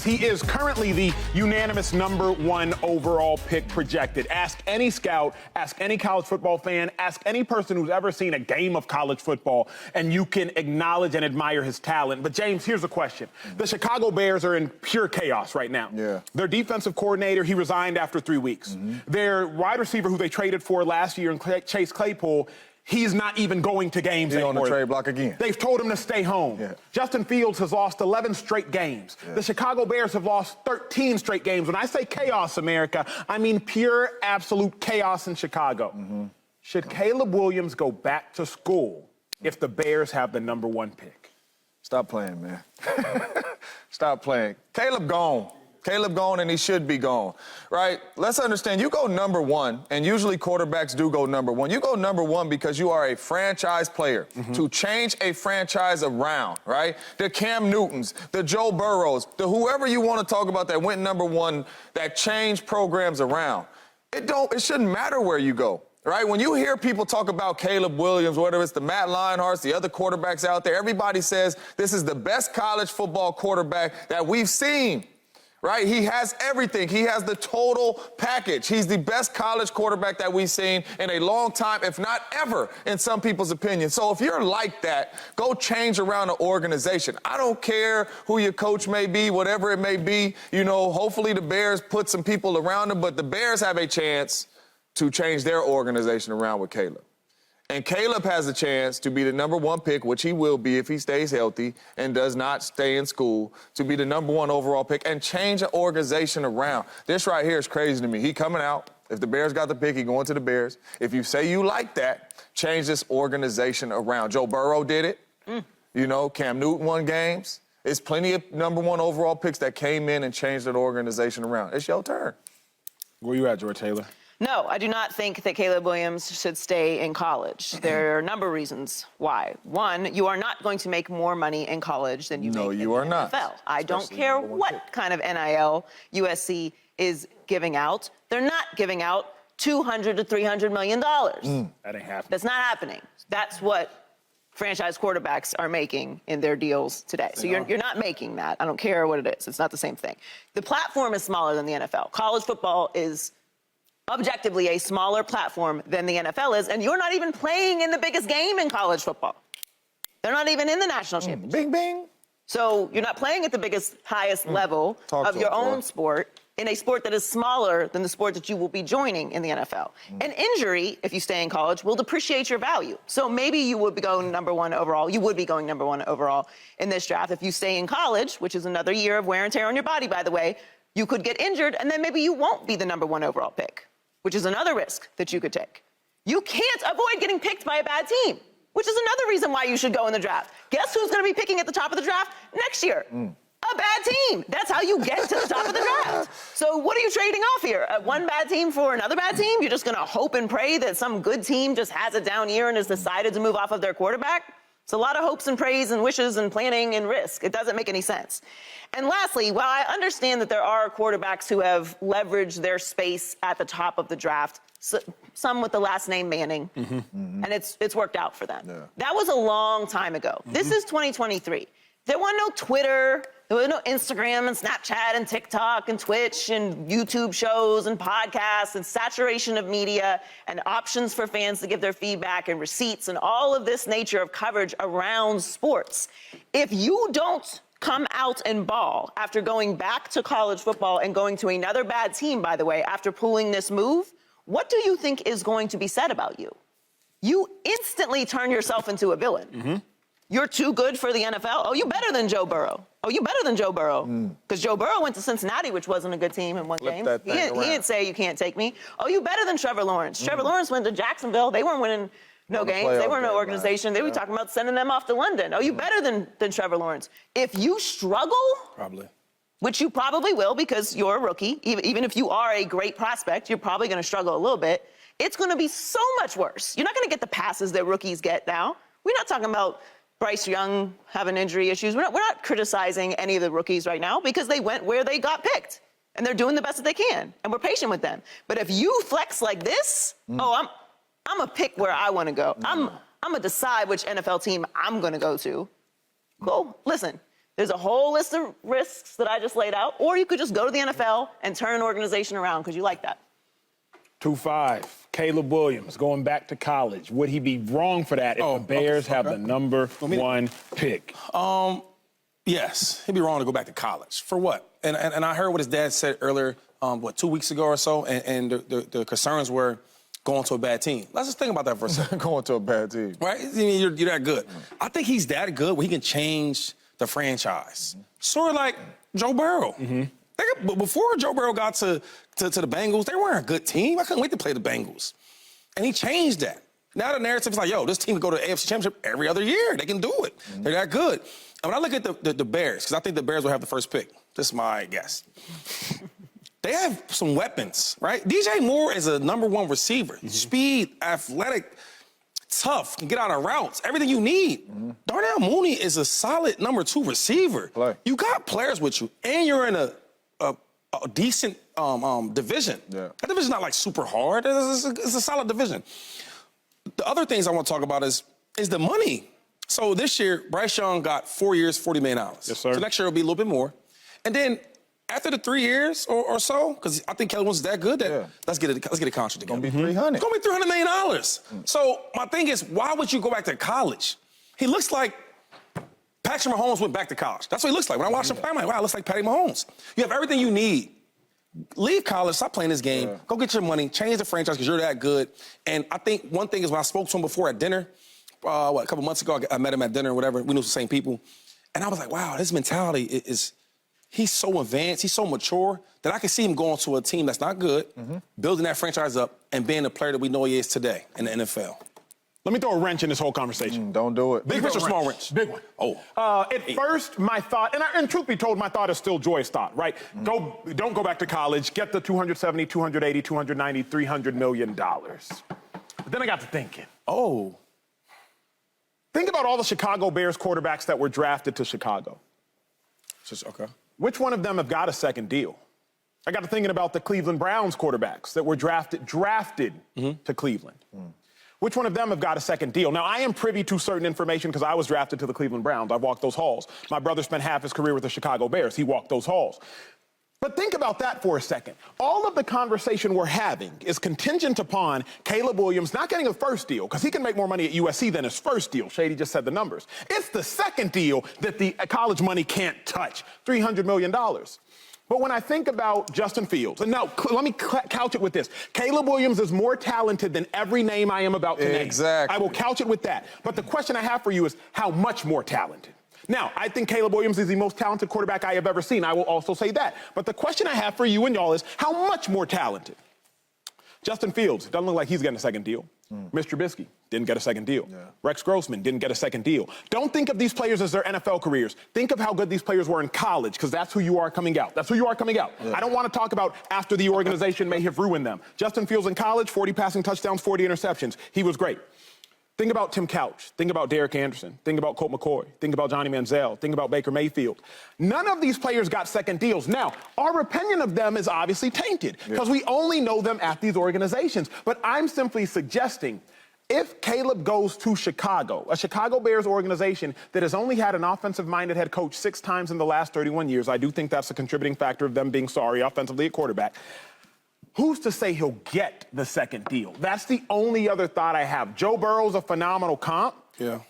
He is currently the unanimous #1 overall pick projected. Ask any scout, ask any college football fan, ask any person who's ever seen a game of college football, and you can acknowledge and admire his talent. But, James, here's the question. The Chicago Bears are in pure chaos right now. Yeah. Their defensive coordinator, he resigned after 3 weeks. Their wide receiver, who they traded for last year, Chase Claypool, he's not even going to games anymore. He's on the trade block again. They've told him to stay home. Yeah. Justin Fields has lost 11 straight games. Yeah. The Chicago Bears have lost 13 straight games. When I say chaos, America, I mean pure, absolute chaos in Chicago. Should Caleb Williams go back to school if the Bears have the #1 pick? Stop playing, man. Stop playing. Caleb gone. Caleb gone, and he should be gone, right? Let's understand, you go #1, and usually quarterbacks do go #1. You go #1 because you are a franchise player to change a franchise around, right? The Cam Newtons, the Joe Burrows, the whoever you want to talk about that went #1, that changed programs around. It shouldn't matter where you go. Right? When you hear people talk about Caleb Williams, whether it's the Matt Leinarts, the other quarterbacks out there, everybody says this is the best college football quarterback that we've seen. Right? He has everything. He has the total package. He's the best college quarterback that we've seen in a long time, if not ever, in some people's opinion. So if you're like that, go change around the organization. I don't care who your coach may be, whatever it may be. You know, hopefully the Bears put some people around them, but the Bears have a chance to change their organization around with Caleb. And Caleb has a chance to be the #1 pick, which he will be if he stays healthy and does not stay in school, to be the #1 overall pick and change an organization around. This right here is crazy to me. He coming out. If the Bears got the pick, he going to the Bears. If you say you like that, change this organization around. Joe Burrow did it. You know, Cam Newton won games. There's plenty of #1 overall picks that came in and changed that organization around. It's your turn. Where you at, George Taylor? No, I do not think that Caleb Williams should stay in college. There are a number of reasons why. One, you are not going to make more money in college than you make in the NFL. I don't care what kind of NIL USC is giving out. They're not giving out $200 to $300 million. That ain't happening. That's not happening. That's what franchise quarterbacks are making in their deals today. So you're not making that. I don't care what it is. It's not the same thing. The platform is smaller than the NFL. College football is objectively a smaller platform than the NFL is, and you're not even playing in the biggest game in college football. They're not even in the national championship. Bing, bing. So you're not playing at the biggest, highest level of your own sport in a sport that is smaller than the sport that you will be joining in the NFL. An injury, if you stay in college, will depreciate your value. So maybe you would be going #1 overall. You would be going #1 overall in this draft. If you stay in college, which is another year of wear and tear on your body, by the way, you could get injured, and then maybe you won't be the #1 overall pick, which is another risk that you could take. You can't avoid getting picked by a bad team, which is another reason why you should go in the draft. Guess who's going to be picking at the top of the draft next year? A bad team. That's how you get to the top of the draft. So what are you trading off here? One bad team for another bad team? You're just going to hope and pray that some good team just has a down year and has decided to move off of their quarterback? It's a lot of hopes and praise and wishes and planning and risk. It doesn't make any sense. And lastly, while I understand that there are quarterbacks who have leveraged their space at the top of the draft, some with the last name Manning, and it's worked out for them. Yeah. That was a long time ago. This is 2023. There was no Twitter, there was no Instagram and Snapchat and TikTok and Twitch and YouTube shows and podcasts and saturation of media and options for fans to give their feedback and receipts and all of this nature of coverage around sports. If you don't come out and ball after going back to college football and going to another bad team, by the way, after pulling this move, what do you think is going to be said about you? You instantly turn yourself into a villain. You're too good for the NFL. Oh, you better than Joe Burrow. Oh, you better than Joe Burrow. Because Joe Burrow went to Cincinnati, which wasn't a good team in one game. He didn't say you can't take me. Oh, you better than Trevor Lawrence. Trevor Lawrence went to Jacksonville. They weren't winning no games. They weren't no organization. They were talking about sending them off to London. Oh, you better than Trevor Lawrence. If you struggle, which you probably will because you're a rookie, even if you are a great prospect, you're probably going to struggle a little bit. It's going to be so much worse. You're not going to get the passes that rookies get now. We're not talking about Bryce Young having injury issues. We're not criticizing any of the rookies right now because they went where they got picked. And they're doing the best that they can. And we're patient with them. But if you flex like this, I'm going to pick where I want to go. I'm going to decide which NFL team I'm going to go to. Cool. Listen, There's a whole list of risks that I just laid out, or you could just go to the NFL and turn an organization around because you like that. 2-5, Caleb Williams going back to college. Would he be wrong for that if the Bears have the number 1 pick? Yes, he'd be wrong to go back to college. For what? And I heard what his dad said earlier, 2 weeks ago or so, and the concerns were going to a bad team. Let's just think about that for a second. Going to a bad team. Right? I mean, you're that good. I think he's that good where he can change the franchise. Sort of like Joe Burrow. But before Joe Burrow got to the Bengals, they weren't a good team. I couldn't wait to play the Bengals. And he changed that. Now the narrative is like, yo, this team can go to the AFC Championship every other year. They can do it. They're that good. And when I look at the Bears, because I think the Bears will have the first pick. This is my guess. They have some weapons, right? DJ Moore is a number 1 receiver. Speed, athletic, tough, can get out of routes, everything you need. Darnell Mooney is a solid number 2 receiver. You got players with you, and you're in a decent division. That division's not like super hard. It's a solid division. The other things I want to talk about is the money. So this year, Bryce Young got 4 years, $40 million. Yes, sir. So next year it'll be a little bit more. And then after the 3 years or so, because I think Caleb Williams is that good, let's get a contract together. Gonna be $300. It's gonna be $300 million. So my thing is, why would you go back to college? He looks like Patrick Mahomes went back to college. That's what he looks like. When I watch him play, I'm like, wow, it looks like Patty Mahomes. You have everything you need. Leave college, stop playing this game, go get your money, change the franchise because you're that good. And I think one thing is when I spoke to him before at dinner, a couple months ago, I met him at dinner or whatever, we knew the same people. And I was like, wow, his mentality is he's so advanced, he's so mature that I can see him going to a team that's not good, building that franchise up, and being the player that we know he is today in the NFL. Let me throw a wrench in this whole conversation. Don't do it. Big wrench or small wrench? Big one. At first, my thought, and truth be told, my thought is still Joy's thought, right? Don't go back to college. Get the 270, 280, 290, $300 million. But then I got to thinking. Think about all the Chicago Bears quarterbacks that were drafted to Chicago. Okay. Which one of them have got a second deal? I got to thinking about the Cleveland Browns quarterbacks that were drafted to Cleveland. Which one of them have got a second deal? Now, I am privy to certain information because I was drafted to the Cleveland Browns. I walked those halls. My brother spent half his career with the Chicago Bears. He walked those halls. But think about that for a second. All of the conversation we're having is contingent upon Caleb Williams not getting a first deal because he can make more money at USC than his first deal. Shady just said the numbers. It's the second deal that the college money can't touch, $300 million. But when I think about Justin Fields, and now let me couch it with this. Caleb Williams is more talented than every name I am about to name. Exactly. I will couch it with that. But the question I have for you is how much more talented? Now, I think Caleb Williams is the most talented quarterback I have ever seen. I will also say that. But the question I have for you and y'all is how much more talented? Justin Fields, doesn't look like he's getting a second deal. Mr. Trubisky didn't get a second deal. Rex Grossman didn't get a second deal. Don't think of these players as their NFL careers. Think of how good these players were in college, because that's who you are coming out. That's who you are coming out. I don't want to talk about after the organization may have ruined them. Justin Fields in college, 40 passing touchdowns, 40 interceptions. He was great. Think about Tim Couch. Think about Derek Anderson. Think about Colt McCoy. Think about Johnny Manziel. Think about Baker Mayfield. None of these players got second deals. Now, our opinion of them is obviously tainted because we only know them at these organizations. But I'm simply suggesting if Caleb goes to Chicago, a Chicago Bears organization that has only had an offensive-minded head coach 6 times in the last 31 years, I do think that's a contributing factor of them being sorry offensively at quarterback. Who's to say he'll get the second deal? That's the only other thought I have. Joe Burrow's a phenomenal comp,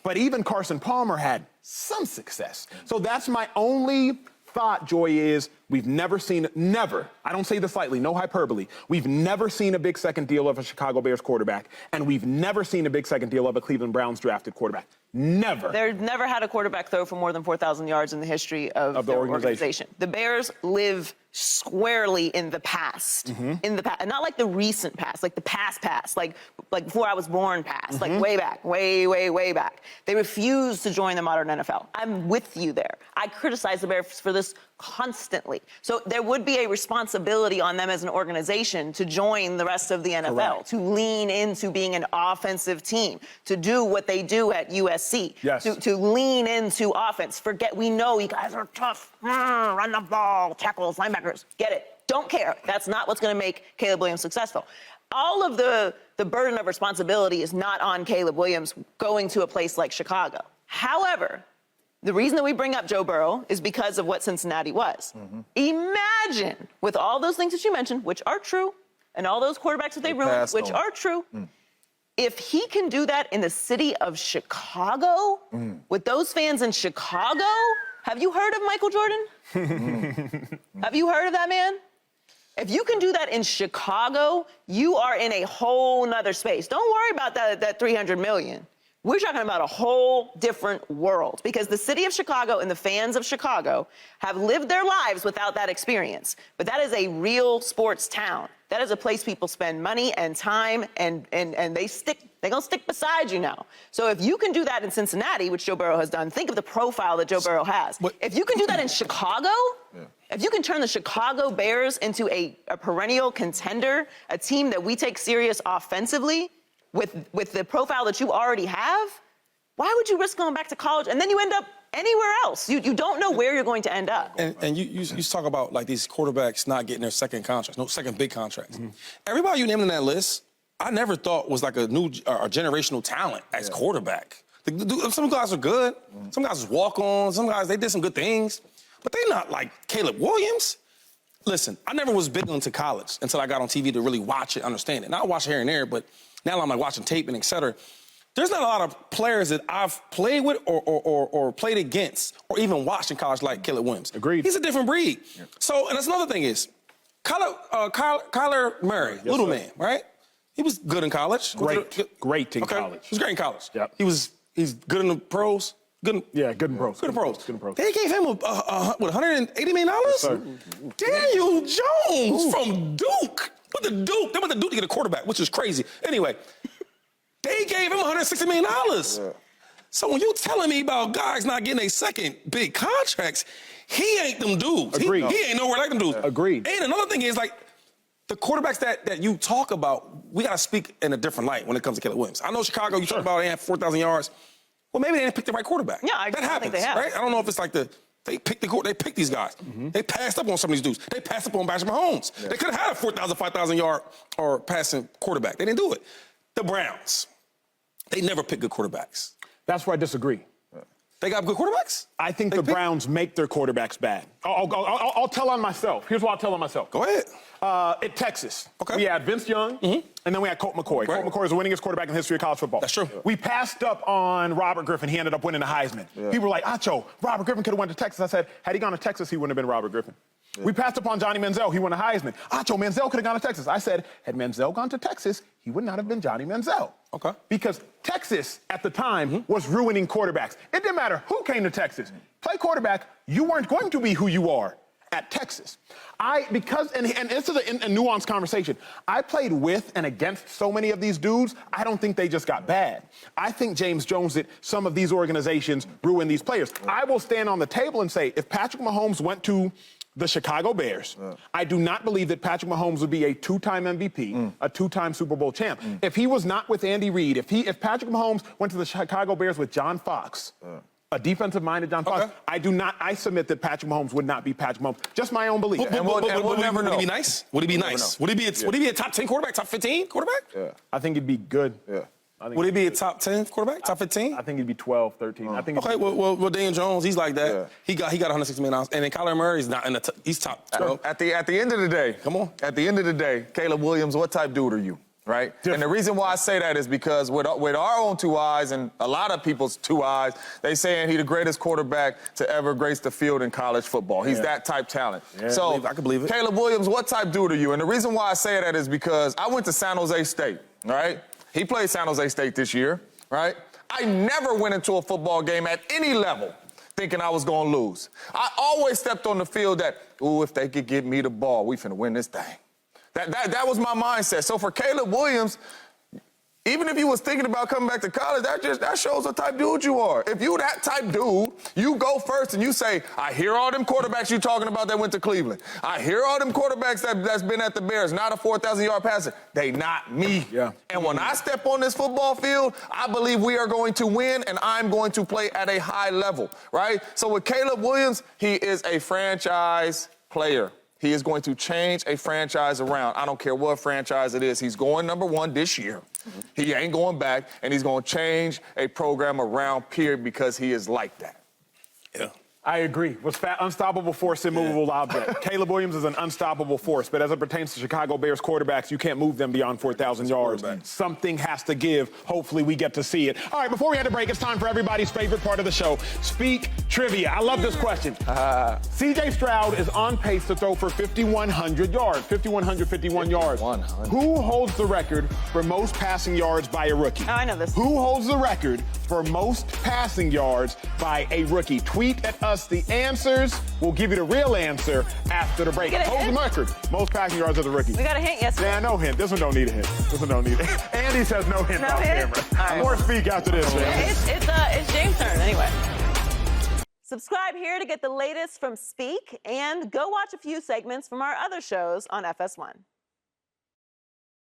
but even Carson Palmer had some success. So that's my only thought, Joy, is we've never seen, I don't say this lightly, no hyperbole, we've never seen a big second deal of a Chicago Bears quarterback, and we've never seen a big second deal of a Cleveland Browns drafted quarterback. Never. They've never had a quarterback throw for more than 4,000 yards in the history of the organization. The Bears live squarely in the past. In the past, not like the recent past, like the past, like before I was born past, like way back, way back. They refuse to join the modern NFL. I'm with you there. I criticize the Bears for this constantly. So there would be a responsibility on them as an organization to join the rest of the NFL, to lean into being an offensive team, to do what they do at USC, to lean into offense. We know you guys are tough, run the ball, tackles, linebackers, get it. Don't care. That's not what's going to make Caleb Williams successful. All of the burden of responsibility is not on Caleb Williams going to a place like Chicago. However, The reason that we bring up Joe Burrow is because of what Cincinnati was. Imagine, with all those things that you mentioned, which are true, and all those quarterbacks that they ruined, which are true, if he can do that in the city of Chicago, with those fans in Chicago, have you heard of Michael Jordan? Have you heard of that man? If you can do that in Chicago, you are in a whole nother space. Don't worry about that 300 million. We're talking about a whole different world because the city of Chicago and the fans of Chicago have lived their lives without that experience. But that is a real sports town. That is a place people spend money and time and they're gonna stick beside you now. So if you can do that in Cincinnati, which Joe Burrow has done, think of the profile that Joe Burrow has. If you can do that in Chicago, if you can turn the Chicago Bears into a perennial contender, a team that we take serious offensively, with the profile that you already have, why would you risk going back to college and then you end up anywhere else? You don't know where you're going to end up. And you talk about like these quarterbacks not getting their second contracts, no second big contracts. Everybody you named in that list, I never thought was like a new or generational talent as quarterback. Some guys are good, some guys just walk on, some guys they did some good things, but they're not like Caleb Williams. Listen, I never was big into college until I got on TV to really watch it, understand it. And I watch it here and there, but now I'm like watching tape and et cetera. There's not a lot of players that I've played with or played against or even watched in college like Caleb Williams. Agreed. He's a different breed. Yeah. So, and that's another thing is, Kyler Murray, little man, right? He was good in college. Great in college. He was great in college. Yep. He's good in the pros. Good in pros. Good in pros. They gave him $180 million? Yes, sir. Daniel Jones from Duke. They went to Duke to get a quarterback, which is crazy. Anyway, they gave him $160 million. Yeah. So when you're telling me about guys not getting a second big contracts, he ain't them dudes. Agreed. He ain't nowhere like them dudes. Agreed. And another thing is, like, the quarterbacks that you talk about, we got to speak in a different light when it comes to Caleb Williams. I know Chicago, you talk about they have 4,000 yards. Well, maybe they didn't pick the right quarterback. Yeah, I happens, think they have. Right? I don't know if it's like they picked these guys. They passed up on some of these dudes. They passed up on Patrick Mahomes. Yeah. They could have had a 4,000, 5,000 yard or passing quarterback. They didn't do it. The Browns, they never pick good quarterbacks. That's where I disagree. They got good quarterbacks? I think the Browns make their quarterbacks bad. I'll tell on myself. Here's what I'll tell on myself. Go ahead. At Texas, we had Vince Young, and then we had Colt McCoy. Right. Colt McCoy is the winningest quarterback in the history of college football. That's true. We passed up on Robert Griffin. He ended up winning the Heisman. Yeah. People were like, Acho, Robert Griffin could have went to Texas. I said, had he gone to Texas, he wouldn't have been Robert Griffin. Yeah. We passed up on Johnny Manziel. He won a Heisman. Acho, Manziel could have gone to Texas. I said, had Manziel gone to Texas, he would not have been Johnny Manziel. Okay. Because Texas, at the time, was ruining quarterbacks. It didn't matter who came to Texas. Play quarterback, you weren't going to be who you are at Texas. And this is a nuanced conversation. I played with and against so many of these dudes, I don't think they just got bad. I think James Jones did some of these organizations ruin these players. I will stand on the table and say, if Patrick Mahomes went to the Chicago Bears, I do not believe that Patrick Mahomes would be a two-time MVP, a two-time Super Bowl champ. If he was not with Andy Reid, if Patrick Mahomes went to the Chicago Bears with John Fox, a defensive-minded John Fox, I submit that Patrick Mahomes would not be Patrick Mahomes. Just my own belief. We'll never know. Would he be nice? Would he be nice? Would he be a top 10 quarterback, top 15 quarterback? Yeah. I think he'd be good. Yeah. Would he be a top 10 quarterback, top 15? I think he'd be 12, 13. I think. Okay, well, Daniel Jones, he's like that. Yeah. He got $160 million, and then Kyler Murray's not in the he's top 12. At the end of the day, come on. At the end of the day, Caleb Williams, what type dude are you? Right? Different. And the reason why I say that is because with our own two eyes and a lot of people's two eyes, they saying he's the greatest quarterback to ever grace the field in college football. He's that type talent. Yeah, so I can believe it. Caleb Williams, what type dude are you? And the reason why I say that is because I went to San Jose State, right? He played San Jose State this year, right? I never went into a football game at any level thinking I was going to lose. I always stepped on the field that, ooh, if they could get me the ball, we finna win this thing. That was my mindset. So for Caleb Williams, even if you was thinking about coming back to college, that shows what type dude you are. If you that type dude, you go first and you say, I hear all them quarterbacks you talking about that went to Cleveland. I hear all them quarterbacks that's been at the Bears, not a 4,000-yard passer. They not me. Yeah. And when I step on this football field, I believe we are going to win and I'm going to play at a high level, right? So with Caleb Williams, he is a franchise player. He is going to change a franchise around. I don't care what franchise it is. He's going #1 this year. He ain't going back, and he's going to change a program around, period, because he is like that. Yeah. I agree. Was unstoppable force, immovable object. Caleb Williams is an unstoppable force, but as it pertains to Chicago Bears quarterbacks, you can't move them beyond 4,000 yards. Something has to give. Hopefully we get to see it. All right, before we head to break, it's time for everybody's favorite part of the show, Speak Trivia. I love this question. C.J. Stroud is on pace to throw for 5,100 yards, 5,151 yards. 5,100. Who holds the record for most passing yards by a rookie? Oh, I know this. Who holds the record for most passing yards by a rookie? Tweet at us the answers. We'll give you the real answer after the break. Get a Hold hint? the record. Most passing yards of the rookie. We got a hint yesterday. Yeah, no hint. This one don't need a hint. This one don't need a hint. Andy says no hint No off hint? camera. All right. More Speak after this, man. It's James' turn anyway. Subscribe here to get the latest from Speak and go watch a few segments from our other shows on FS1.